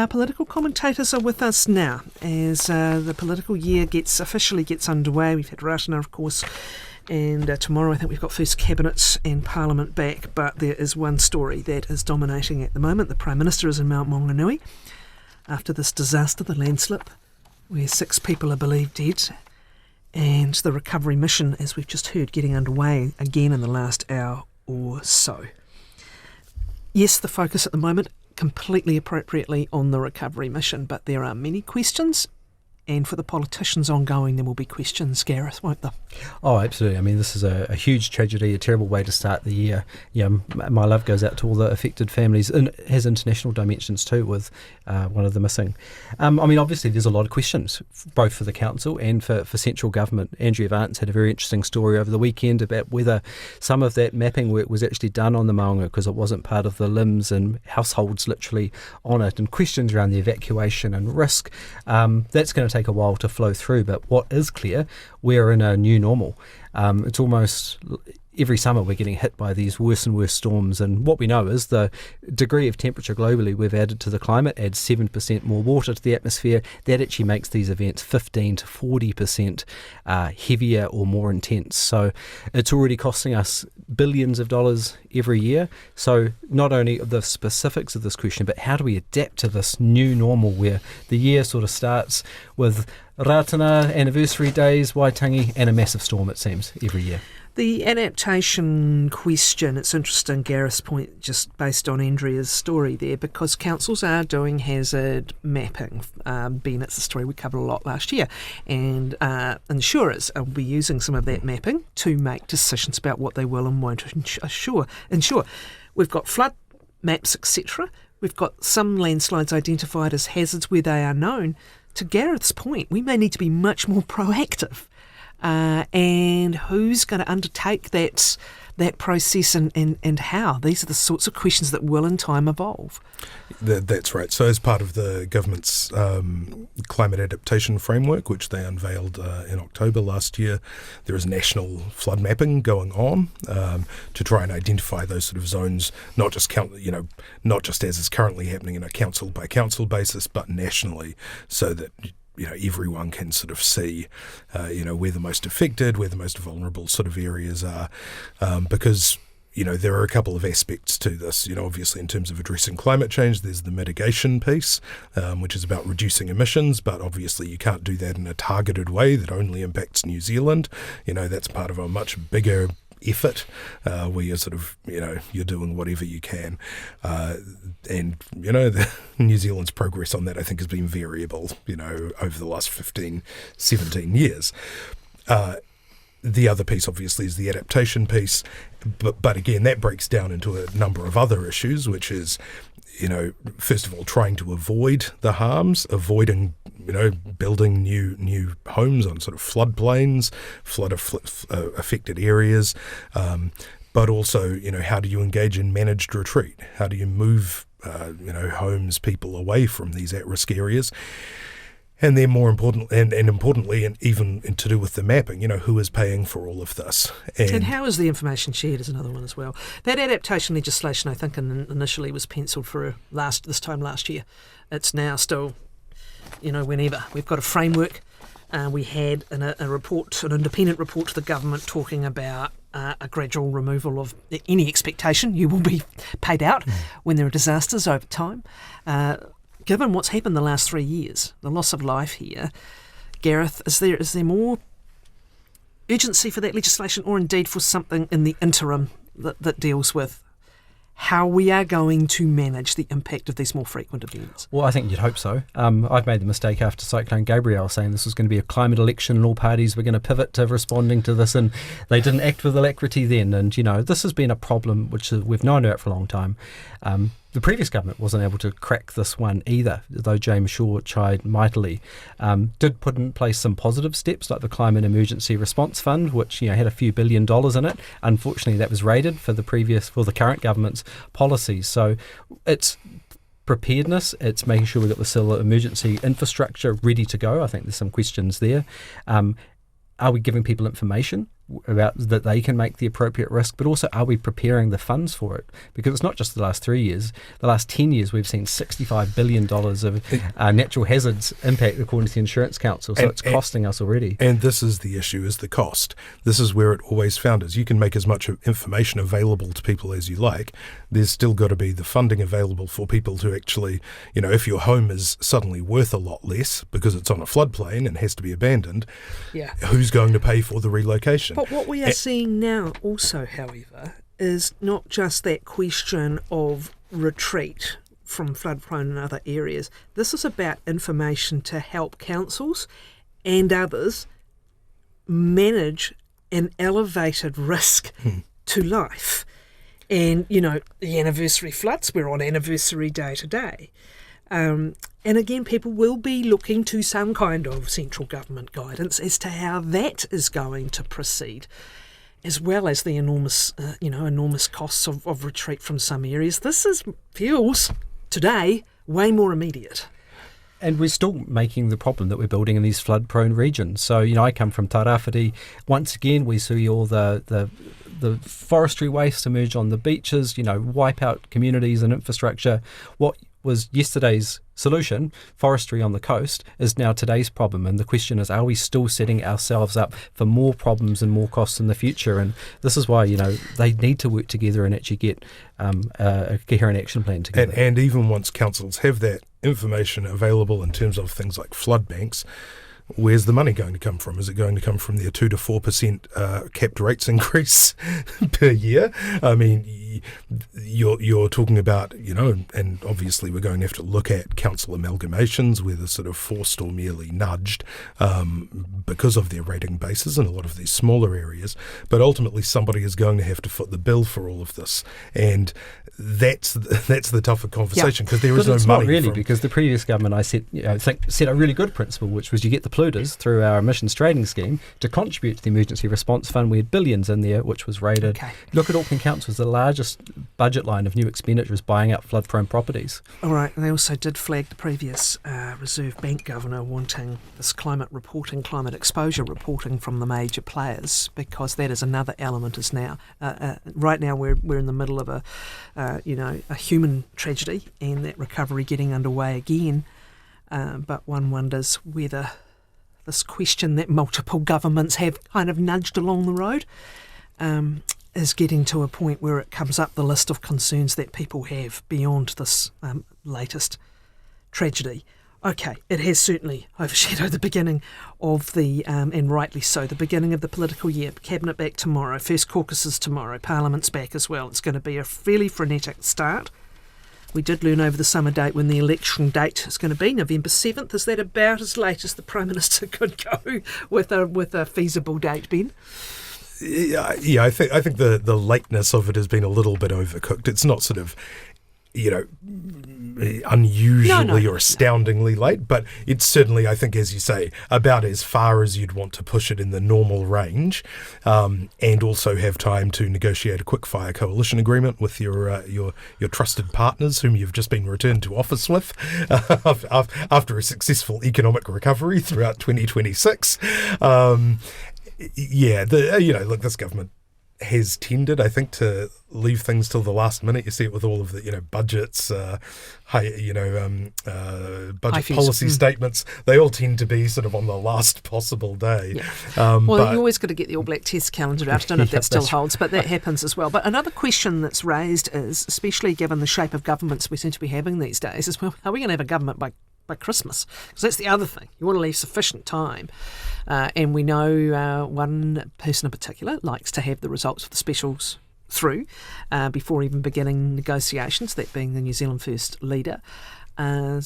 our political commentators are with us now as the political year officially gets underway. We've had Ratana, of course, and tomorrow I think we've got first Cabinet and Parliament back, but there is one story that is dominating at the moment. The Prime Minister is in Mount Maunganui after this disaster, the landslip, where 6 people are believed dead, and the recovery mission, as we've just heard, getting underway again in the last hour or so. Yes, the focus at the moment, completely appropriately, on the recovery mission, but there are many questions, and for the politicians ongoing, there will be questions, Gareth, won't there? Oh, absolutely. I mean, this is a huge tragedy, a terrible way to start the year. My love goes out to all the affected families, and it has international dimensions too, with one of them missing. Obviously, there's a lot of questions, both for the council and for central government. Andrea Vance had a very interesting story over the weekend about whether some of that mapping work was actually done on the Maunga because it wasn't part of the limbs and households literally on it, and questions around the evacuation and risk. That's going to take a while to flow through, but what is clear, we're in a new normal. It's almost every summer we're getting hit by these worse and worse storms, and what we know is the degree of temperature globally we've added to the climate adds 7% more water to the atmosphere. That actually makes these events 15 to 40% heavier or more intense. So it's already costing us billions of dollars every year. So not only the specifics of this question, but how do we adapt to this new normal where the year sort of starts with Ratana, anniversary days, Waitangi, and a massive storm, it seems, every year. The adaptation question, it's interesting, Gareth's point, just based on Andrea's story there, because councils are doing hazard mapping. Ben, it's a story we covered a lot last year, and insurers will be using some of that mapping to make decisions about what they will and won't insure. We've got flood maps, etc. We've got some landslides identified as hazards where they are known. To Gareth's point, we may need to be much more proactive. And who's going to undertake that process and how? These are the sorts of questions that will in time evolve. That's right. So as part of the government's climate adaptation framework, which they unveiled in October last year, there is national flood mapping going on to try and identify those sort of zones, not just as is currently happening in a council by council basis, but nationally, so that everyone can sort of see, where the most affected, where the most vulnerable sort of areas are, because there are a couple of aspects to this. Obviously in terms of addressing climate change, there's the mitigation piece, which is about reducing emissions, but obviously you can't do that in a targeted way that only impacts New Zealand. That's part of a much bigger effort where you're sort of, you're doing whatever you can. New Zealand's progress on that, I think, has been variable, over the last 15, 17 years. The other piece, obviously, is the adaptation piece. But again, that breaks down into a number of other issues, which is, first of all, trying to avoid the harms, avoiding, building new homes on sort of floodplains, affected areas. But also, how do you engage in managed retreat? How do you move, homes, people away from these at-risk areas? And then more important, and importantly, and even to do with the mapping, who is paying for all of this? And how is the information shared is another one as well. That adaptation legislation, I think, initially was penciled for this time last year. It's now still, whenever. We've got a framework. We had a report, an independent report to the government talking about a gradual removal of any expectation you will be paid out when there are disasters over time. Given what's happened the last 3 years, the loss of life here, Gareth, is there more urgency for that legislation, or indeed for something in the interim that deals with how we are going to manage the impact of these more frequent events? Well, I think you'd hope so. I've made the mistake after Cyclone Gabrielle saying this was going to be a climate election and all parties were going to pivot to responding to this, and they didn't act with alacrity then. And, this has been a problem which we've known about for a long time. The previous government wasn't able to crack this one either, though James Shaw tried mightily. Did put in place some positive steps like the Climate Emergency Response Fund, which had a few $1 billion in it. Unfortunately, that was raided for the current government's policies. So it's preparedness, it's making sure we've got the civil emergency infrastructure ready to go. I think there's some questions there. Are we giving people information? about that they can make the appropriate risk, but also are we preparing the funds for it? Because it's not just the last 3 years. The last 10 years we've seen $65 billion of natural hazards impact according to the Insurance Council, so it's costing us already. And this is the issue, is the cost. This is where it always found is. You can make as much information available to people as you like. There's still got to be the funding available for people to actually, if your home is suddenly worth a lot less because it's on a floodplain and has to be abandoned, who's going to pay for the relocation? But what we are seeing now also, however, is not just that question of retreat from flood-prone and other areas. This is about information to help councils and others manage an elevated risk to life. And, the anniversary floods, we're on anniversary day today. And again, people will be looking to some kind of central government guidance as to how that is going to proceed, as well as the enormous costs of retreat from some areas. This feels today way more immediate. And we're still making the problem that we're building in these flood-prone regions. So, I come from Tairāwhiti. Once again, we see all the forestry waste emerge on the beaches, wipe out communities and infrastructure. What was yesterday's solution, forestry on the coast, is now today's problem. And the question is, are we still setting ourselves up for more problems and more costs in the future? And this is why, they need to work together and actually get a coherent action plan together. And even once councils have that information available in terms of things like flood banks, where's the money going to come from? Is it going to come from the 2 to 4% capped rates increase per year? I mean, you're talking about, and obviously we're going to have to look at council amalgamations, whether sort of forced or merely nudged because of their rating bases in a lot of these smaller areas. But ultimately somebody is going to have to foot the bill for all of this. And that's the tougher conversation, because there is no money. Not really, because the previous government, I set a really good principle, which was you get the polluters through our emissions trading scheme to contribute to the emergency response fund. We had billions in there, which was rated. Okay. Look at Auckland Council's the largest budget line of new expenditure is buying up flood-prone properties. All right, and they also did flag the previous Reserve Bank governor wanting this climate exposure reporting from the major players, because that is another element. Is now right now we're in the middle of a human tragedy, and that recovery getting underway again. But one wonders whether this question that multiple governments have kind of nudged along the road is getting to a point where it comes up the list of concerns that people have beyond this latest tragedy. Okay, it has certainly overshadowed the beginning of and rightly so, the beginning of the political year. Cabinet back tomorrow, first caucuses tomorrow, Parliament's back as well. It's going to be a fairly frenetic start. We did learn over the summer date when the election date is going to be, November 7th. Is that about as late as the Prime Minister could go with a feasible date, Ben? Yeah, I think the lateness of it has been a little bit overcooked. It's not sort of, unusually or astoundingly late, but it's certainly, I think, as you say, about as far as you'd want to push it in the normal range, and also have time to negotiate a quick-fire coalition agreement with your trusted partners whom you've just been returned to office with after a successful economic recovery throughout 2026. Look, this government has tended, I think, to leave things till the last minute. You see it with all of the, budgets, budget policy statements. They all tend to be sort of on the last possible day. Yeah. Well, you always got to get the All Black Test calendar out. I don't know if that still holds, but that happens as well. But another question that's raised is, especially given the shape of governments we seem to be having these days, is, well, are we going to have a government by Christmas? Because that's the other thing. You want to leave sufficient time. And we know one person in particular likes to have the results of the specials through before even beginning negotiations, that being the New Zealand First leader. I'm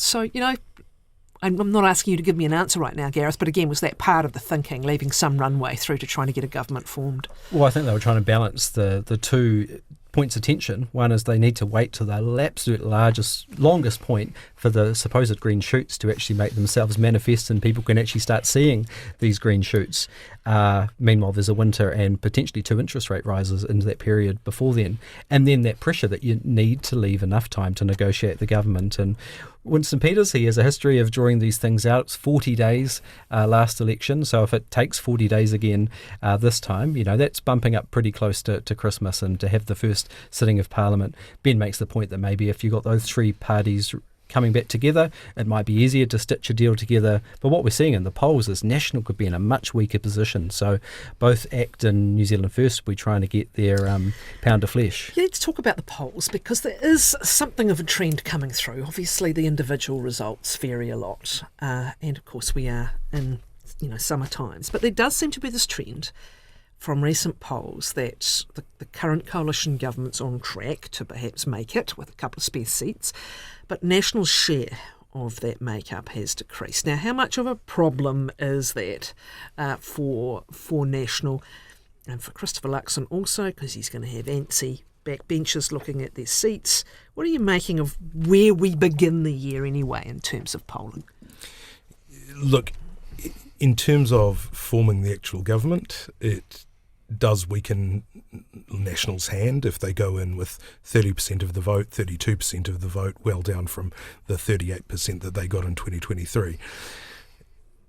not asking you to give me an answer right now, Gareth, but again, was that part of the thinking, leaving some runway through to trying to get a government formed? Well, I think they were trying to balance the two points of tension. One is they need to wait till the absolute longest point for the supposed green shoots to actually make themselves manifest and people can actually start seeing these green shoots. Meanwhile, there's a winter and potentially 2 interest rate rises into that period before then. And then that pressure that you need to leave enough time to negotiate the government. And Winston Peters, he has a history of drawing these things out. It's 40 days last election, so if it takes 40 days again this time, that's bumping up pretty close to Christmas, and to have the first sitting of Parliament. Ben makes the point that maybe if you got those three parties coming back together, it might be easier to stitch a deal together. But what we're seeing in the polls is National could be in a much weaker position. So both ACT and New Zealand First will be trying to get their pound of flesh. Yeah, let's talk about the polls, because there is something of a trend coming through. Obviously, the individual results vary a lot, and of course we are in summer times. But there does seem to be this trend from recent polls that the current coalition government's on track to perhaps make it with a couple of spare seats, but National's share of that makeup has decreased. Now, how much of a problem is that for National and for Christopher Luxon also, because he's going to have antsy backbenchers looking at their seats? What are you making of where we begin the year anyway in terms of polling? Look, in terms of forming the actual government, it does weaken National's hand if they go in with 30% of the vote, 32% of the vote, well down from the 38% that they got in 2023.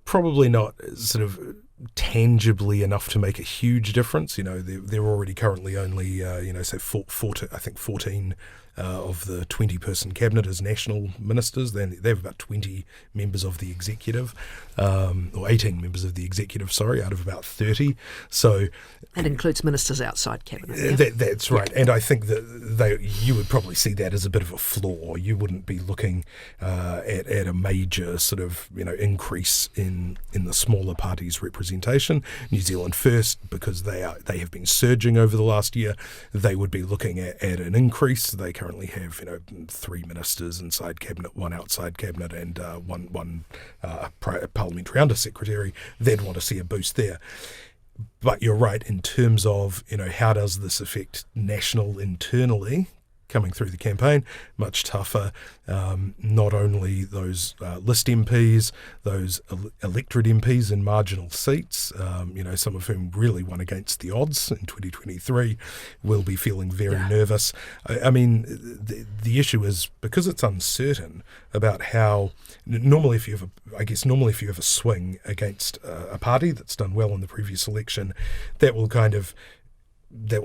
Probably not sort of tangibly enough to make a huge difference. They're already currently only, say 14 of the 20-person cabinet as National ministers. They have about 20 members of the executive, or 18 members of the executive, out of about 30. So that includes ministers outside cabinet. Yeah? That's right. And I think that you would probably see that as a bit of a flaw. You wouldn't be looking at a major sort of increase in the smaller parties' representation. New Zealand First, because they have been surging over the last year, they would be looking at an increase. They currently have 3 ministers inside cabinet, 1 outside cabinet, and one parliamentary under secretary. They'd want to see a boost there. But you're right in terms of how does this affect National internally coming through the campaign? Much tougher. Not only those list MPs, those electorate MPs in marginal seats, some of whom really won against the odds in 2023, will be feeling very nervous. I mean, the issue is because it's uncertain about how. Normally, if you have a swing against a party that's done well in the previous election, that will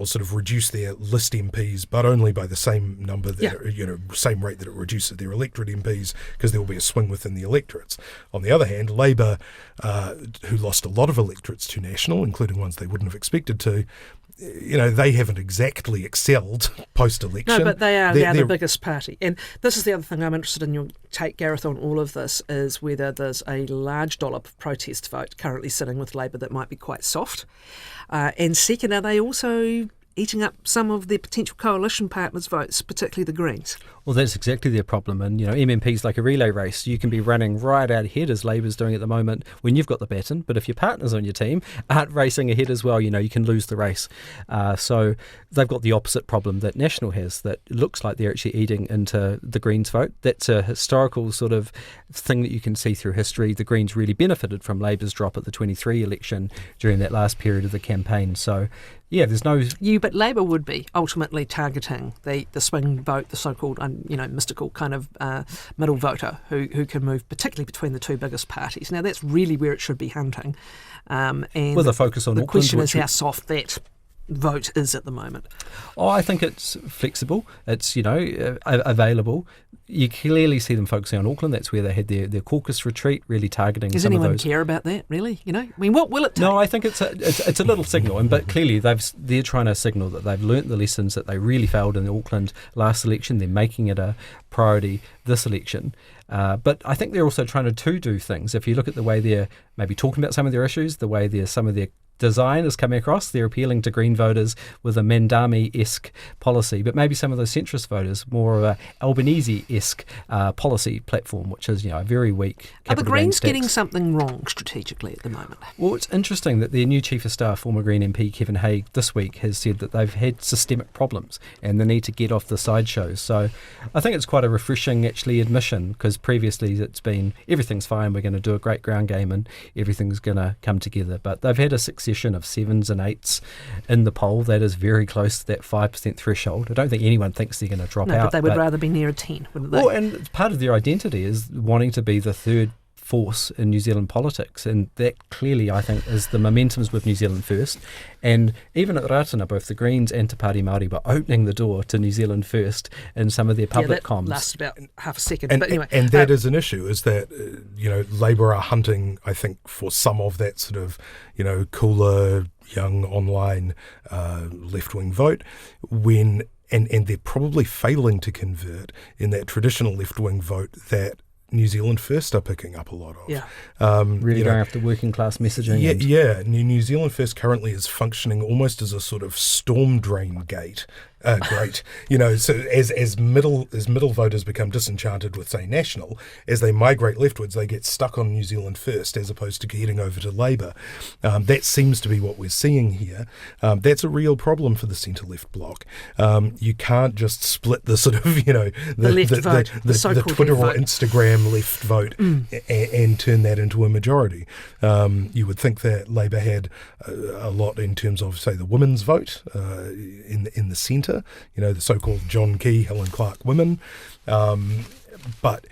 sort of reduce their list MPs, but only by the same number, same rate that it reduces their electorate MPs, because there will be a swing within the electorates. On the other hand, Labour, who lost a lot of electorates to National, including ones they wouldn't have expected to, they haven't exactly excelled post-election. No, but they're the biggest party. And this is the other thing I'm interested in your take, Gareth, on all of this, is whether there's a large dollop of protest vote currently sitting with Labour that might be quite soft. And second, are they also eating up some of their potential coalition partners' votes, particularly the Greens? Well, that's exactly their problem. And, MMP's like a relay race. You can be running right out ahead, as Labour's doing at the moment, when you've got the baton. But if your partners on your team aren't racing ahead as well, you can lose the race. So they've got the opposite problem that National has, that looks like they're actually eating into the Greens' vote. That's a historical sort of thing that you can see through history. The Greens really benefited from Labour's drop at the 23 election during that last period of the campaign. So, yeah, there's no... But Labour would be ultimately targeting the swing vote, the so-called, mystical kind of middle voter who can move particularly between the two biggest parties. Now, that's really where it should be hunting. And with a focus on the Auckland, question is how soft that vote is at the moment. I think it's flexible. It's, available. You clearly see them focusing on Auckland. That's where they had their caucus retreat, really targeting Does some of those. Does anyone care about that, really? What will it take? No, I think it's a little signal, but clearly they're trying to signal that they've learnt the lessons, that they really failed in the Auckland last election. They're making it a priority this election. But I think they're also trying to do things. If you look at the way they're maybe talking about some of their issues, the way some of their design is coming across, they're appealing to Green voters with a Mandami-esque policy, but maybe some of those centrist voters more of a Albanese-esque policy platform, which is a very weak. Are the Greens getting something wrong strategically at the moment? Well, it's interesting that their new Chief of Staff, former Green MP Kevin Haigh, this week has said that they've had systemic problems and they need to get off the sideshows. So I think it's quite a refreshing actually admission, because previously it's been everything's fine, we're going to do a great ground game and everything's going to come together. But they've had a success succession of 7s and 8s in the poll. That is very close to that 5% threshold. I don't think anyone thinks they're going to drop out. No, but they would rather be near a 10, wouldn't they? Well, and part of their identity is wanting to be the third force in New Zealand politics, and that clearly, I think, is the momentums with New Zealand First. And even at Ratana, both the Greens and Te Pāti Māori were opening the door to New Zealand First in some of their public that comms. lasted about half a second. And, but anyway, and that is an issue, is that, Labour are hunting, I think, for some of that sort of, cooler, young, online left-wing vote when, and they're probably failing to convert in that traditional left-wing vote that New Zealand First are picking up a lot of. Yeah. Really going after working class messaging. Yeah. New Zealand First currently is functioning almost as a sort of storm drain gate. Great. So as middle voters become disenchanted with, say, National, as they migrate leftwards, they get stuck on New Zealand First as opposed to heading over to Labour. That seems to be what we're seeing here. That's a real problem for the centre-left bloc. You can't just split the sort of, the left vote, the Twitter or Instagram left vote and turn that into a majority. You would think that Labour had a lot in terms of, say, the women's vote in the centre. The so-called John Key, Helen Clark women. But,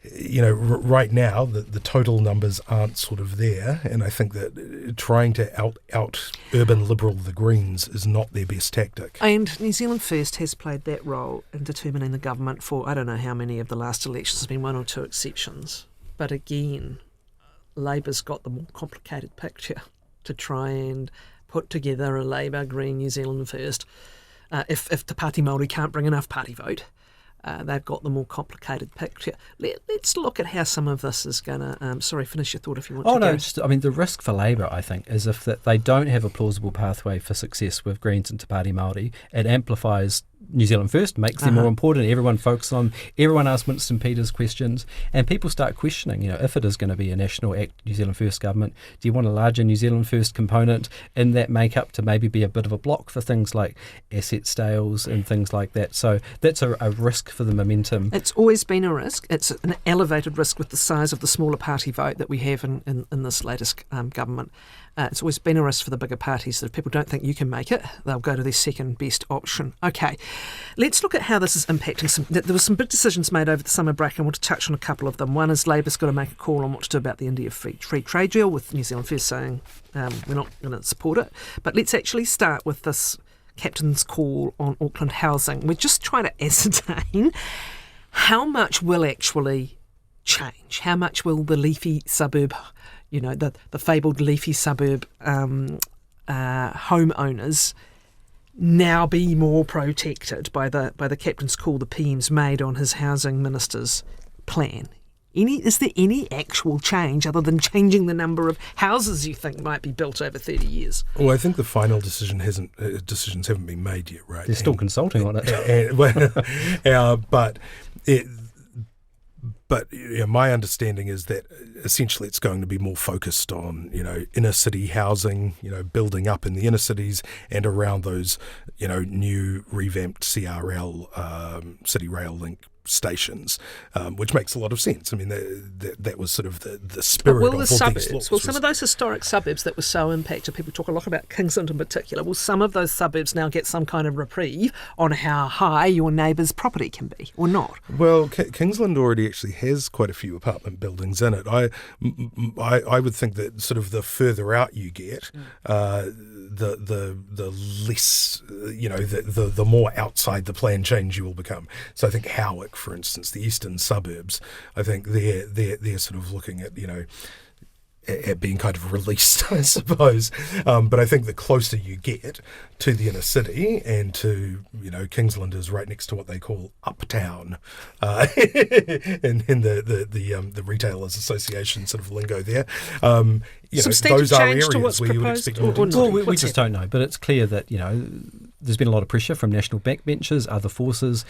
right now, the total numbers aren't sort of there. And I think that trying to out urban liberal the Greens is not their best tactic. And New Zealand First has played that role in determining the government for, I don't know how many of the last elections, there's been one or two exceptions. But again, Labour's got the more complicated picture to try and put together a Labour, Green, New Zealand First. If Te Pāti Māori can't bring enough party vote, they've got the more complicated picture. Let's look at how some of this is going to... sorry, finish your thought if you want to. Oh, no, the risk for Labour, I think, is if that they don't have a plausible pathway for success with Greens and Te Pāti Māori, it amplifies New Zealand First, makes them more important. Everyone focuses on, everyone asks Winston Peters questions, and people start questioning, if it is going to be a National Act New Zealand First government, do you want a larger New Zealand First component in that makeup to maybe be a bit of a block for things like asset sales and things like that? So that's a risk for the momentum. It's always been a risk. It's an elevated risk with the size of the smaller party vote that we have in this latest government. It's always been a risk for the bigger parties that if people don't think you can make it, they'll go to their second best option. Okay, let's look at how this is impacting. There were some big decisions made over the summer break, and I want to touch on a couple of them. One is Labour's got to make a call on what to do about the India free trade deal, with New Zealand First saying we're not going to support it. But let's actually start with this captain's call on Auckland housing. We're just trying to ascertain how much will actually change. How much will the leafy suburb, the fabled leafy suburb homeowners now be more protected by the captain's call the PM's made on his housing minister's plan? Is there any actual change other than changing the number of houses you think might be built over 30 years? Well, I think the final decisions haven't been made yet, right? They're still consulting on it. But my understanding is that essentially it's going to be more focused on, inner city housing, building up in the inner cities and around those, new revamped CRL, City Rail Link stations, which makes a lot of sense. I mean, that was sort of the spirit of all these laws. Will some of those historic suburbs that were so impacted, people talk a lot about Kingsland in particular, will some of those suburbs now get some kind of reprieve on how high your neighbour's property can be, or not? Well, Kingsland already actually has quite a few apartment buildings in it. I would think that sort of the further out you get, the less, the more outside the plan change you will become. So I think Howick, for instance, the eastern suburbs, I think they're sort of looking at, at being kind of released, I suppose. But I think the closer you get to the inner city and to, Kingsland is right next to what they call uptown, in the Retailers Association sort of lingo there. Those are areas where you would expect more density. Well, we just don't know, but it's clear that, there's been a lot of pressure from national backbenchers, other forces.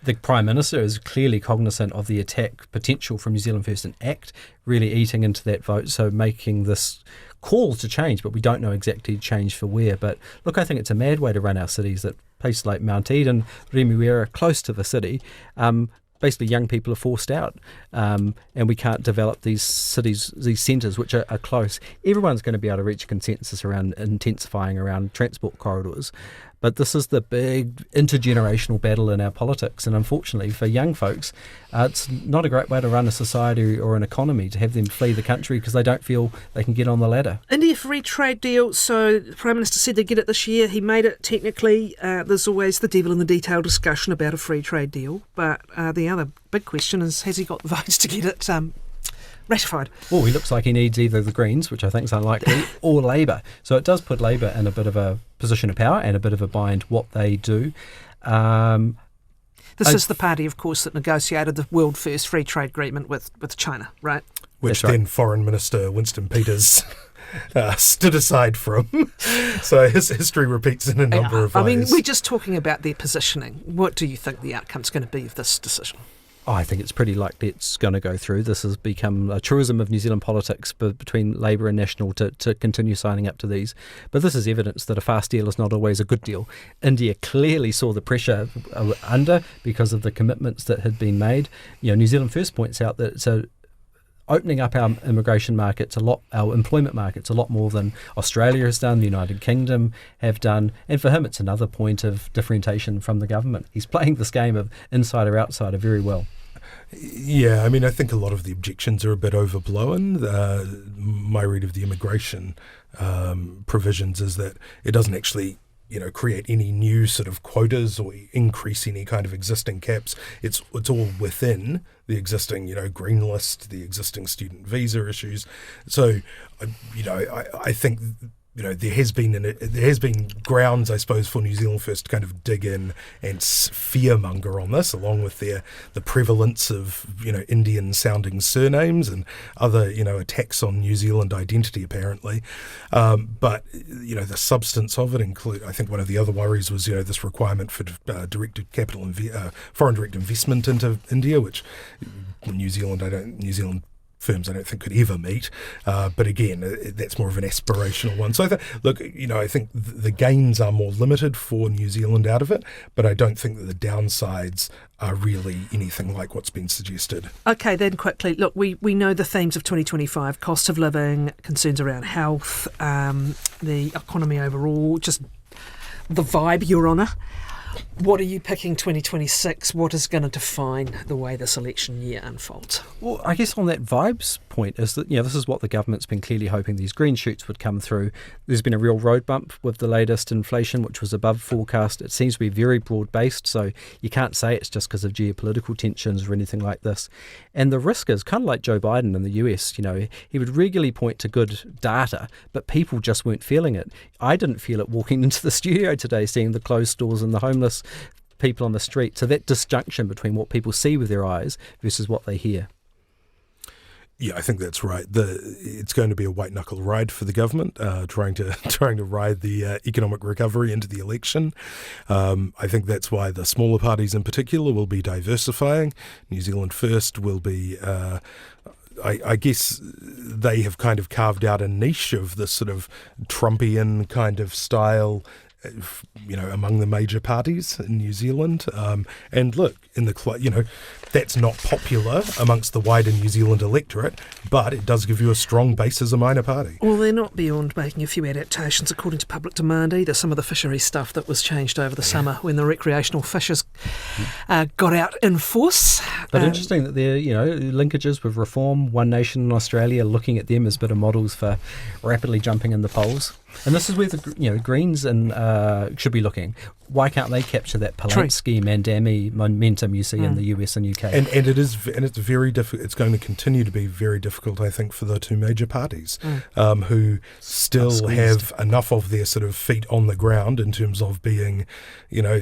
The Prime Minister is clearly cognizant of the attack potential from New Zealand First and ACT, really eating into that vote, so making this call to change, but we don't know exactly change for where. But look, I think it's a mad way to run our cities, that places like Mount Eden, Remuera, close to the city, basically young people are forced out, and we can't develop these cities, these centres which are close. Everyone's going to be able to reach a consensus around intensifying around transport corridors. But this is the big intergenerational battle in our politics, and unfortunately for young folks, it's not a great way to run a society or an economy to have them flee the country because they don't feel they can get on the ladder. India free trade deal, so the Prime Minister said they'd get it this year. He made it technically. There's always the devil in the detail discussion about a free trade deal, but the other big question is, has he got the votes to get it ratified? Well, he looks like he needs either the Greens, which I think is unlikely, or Labour. So it does put Labour in a bit of a position of power and a bit of a bind what they do. This is the party, of course, that negotiated the world first free trade agreement with China, right? Which That's then right. Foreign Minister Winston Peters stood aside from. So his history repeats in a number of ways. I mean, we're just talking about their positioning. What do you think the outcome's going to be of this decision? I think it's pretty likely it's going to go through. This has become a truism of New Zealand politics between Labour and National to continue signing up to these. But this is evidence that a fast deal is not always a good deal. India clearly saw the pressure under because of the commitments that had been made. New Zealand First points out that it's opening up our immigration markets our employment markets a lot more than Australia has done, the United Kingdom have done, and for him it's another point of differentiation from the government. He's playing this game of insider outsider very well. Yeah, I mean, I think a lot of the objections are a bit overblown. My read of the immigration provisions is that it doesn't actually create any new sort of quotas or increase any kind of existing caps. It's all within the existing, green list, the existing student visa issues. So, I think there has been grounds, I suppose, for New Zealand First to kind of dig in and fearmonger on this, along with the prevalence of Indian sounding surnames and other attacks on New Zealand identity apparently. But the substance of it include, I think one of the other worries was this requirement for directed capital foreign direct investment into India, which New Zealand firms I don't think could ever meet, but again, that's more of an aspirational one. So I think the gains are more limited for New Zealand out of it, but I don't think that the downsides are really anything like what's been suggested. Okay, then quickly, look, we know the themes of 2025, cost of living, concerns around health, the economy overall, just the vibe, Your Honour. What are you picking 2026? What is going to define the way this election year unfolds? Well, I guess on that vibes point is that, this is what the government's been clearly hoping these green shoots would come through. There's been a real road bump with the latest inflation, which was above forecast. It seems to be very broad-based, so you can't say it's just because of geopolitical tensions or anything like this. And the risk is kind of like Joe Biden in the US, he would regularly point to good data, but people just weren't feeling it. I didn't feel it walking into the studio today, seeing the closed stores and the homeless people on the street. So that disjunction between what people see with their eyes versus what they hear. Yeah, I think that's right. It's going to be a white knuckle ride for the government, trying to ride the economic recovery into the election. I think that's why the smaller parties in particular will be diversifying. New Zealand First will be. I guess they have kind of carved out a niche of this sort of Trumpian kind of style, among the major parties in New Zealand. And look, that's not popular amongst the wider New Zealand electorate, but it does give you a strong base as a minor party. Well, they're not beyond making a few adaptations according to public demand either. Some of the fishery stuff that was changed over the summer when the recreational fishers got out in force. But interesting that there linkages with Reform, One Nation in Australia, looking at them as a bit of models for rapidly jumping in the polls. And this is where the Greens should be looking. Why can't they capture that Polanski, Mandami momentum you see in the US and UK? And it's very difficult. It's going to continue to be very difficult, I think, for the two major parties who still have enough of their sort of feet on the ground in terms of being,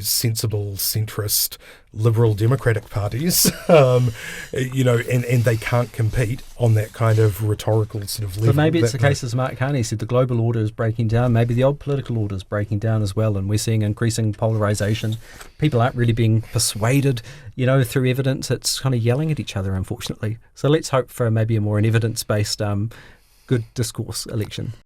sensible, centrist, liberal democratic parties, and they can't compete on that kind of rhetorical sort of level. But maybe it's the case, as Mark Carney said, the global order is breaking down. Maybe the old political order is breaking down as well, and we're seeing increasing polarisation. People aren't really being persuaded, through evidence. It's kind of yelling at each other, unfortunately. So let's hope for maybe a more evidence-based, good discourse election.